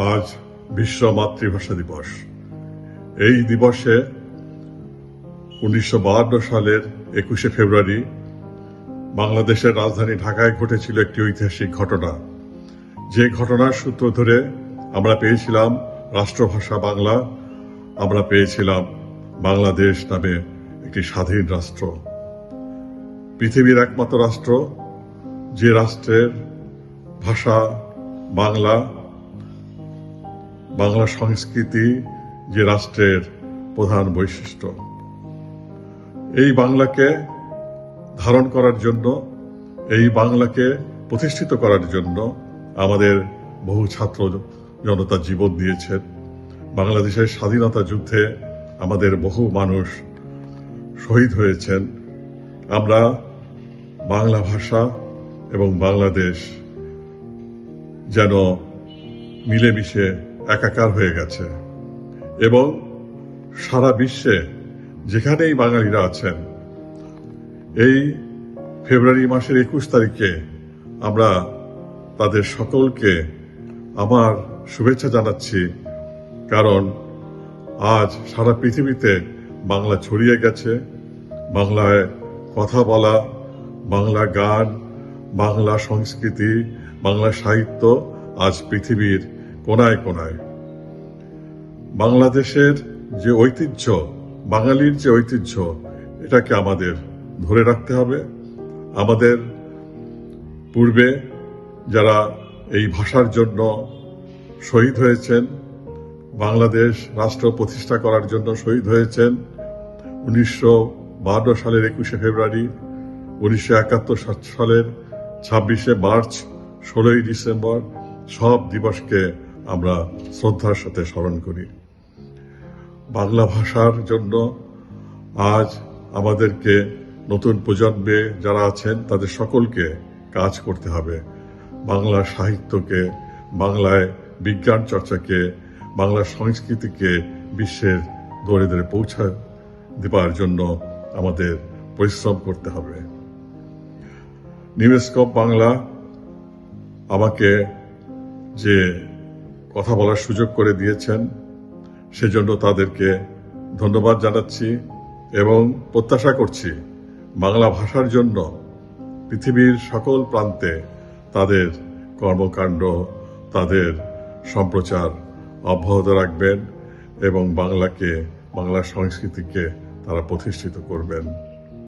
আজ বিশ্ব মাতৃভাষা দিবস। এই দিবসে 1952 সালের 21শে ফেব্রুয়ারি বাংলাদেশের রাজধানী ঢাকায় ঘটেছিল একটি ঐতিহাসিক ঘটনা। যে ঘটনার সূত্র ধরে আমরা পেয়েছিলাম রাষ্ট্রভাষা বাংলা, আমরা পেয়েছিলাম বাংলাদেশ নামে একটি স্বাধীন রাষ্ট্র, পৃথিবীর একমাত্র রাষ্ট্র যে রাষ্ট্রের ভাষা বাংলা, বাংলা সংস্কৃতি যে রাষ্ট্রের প্রধান বৈশিষ্ট্য। এই বাংলাকে ধারণ করার জন্য, এই বাংলাকে প্রতিষ্ঠিত করার জন্য আমাদের বহু ছাত্র জনতা জীবন দিয়েছেন। বাংলাদেশের স্বাধীনতা যুদ্ধে আমাদের বহু মানুষ শহীদ হয়েছেন। আমরা বাংলা ভাষা এবং বাংলাদেশ যেন মিলেমিশে একাকার হয়ে গেছে এবং সারা বিশ্বে যেখানেই বাঙালিরা আছেন, এই ফেব্রুয়ারি মাসের 21 তারিখে আমরা তাদের সকলকে আমার শুভেচ্ছা জানাচ্ছি। কারণ আজ সারা পৃথিবীতে বাংলা ছড়িয়ে গেছে। বাংলায় কথা বলা, বাংলা গান, বাংলা সংস্কৃতি, বাংলা সাহিত্য আজ পৃথিবীর কোনায় কোনায়। বাংলাদেশের যে ঐতিহ্য, বাঙালির যে ঐতিহ্য, এটাকে আমাদের ধরে রাখতে হবে। আমাদের পূর্বে যারা এই ভাষার জন্য শহীদ হয়েছেন, বাংলাদেশ রাষ্ট্র প্রতিষ্ঠা করার জন্য শহীদ হয়েছেন 1952 সালের 21শে ফেব্রুয়ারি, 1971 সালের 26শে মার্চ, 16ই ডিসেম্বর, সব দিবসকে আমরা শ্রদ্ধার সাথে স্মরণ করি। বাংলা ভাষার জন্য আজ আমাদেরকে নতুন প্রজন্মে যারা আছেন তাদের সকলকে কাজ করতে হবে। বাংলা সাহিত্যকে, বাংলায় বিজ্ঞান চর্চাকে, বাংলা সংস্কৃতিকে বিশ্বের দরে দরে পৌঁছা দেবার জন্য আমাদের পরিশ্রম করতে হবে। নিউজস্কোপ বাংলা আমাকে যে কথা বলার সুযোগ করে দিয়েছেন, সেজন্য তাদেরকে ধন্যবাদ জানাচ্ছি এবং প্রত্যাশা করছি বাংলা ভাষার জন্য পৃথিবীর সকল প্রান্তে তাদের কর্মকাণ্ড, তাদের সম্প্রচার অব্যাহত রাখবেন এবং বাংলাকে, বাংলা সংস্কৃতিকে তারা প্রতিষ্ঠিত করবেন।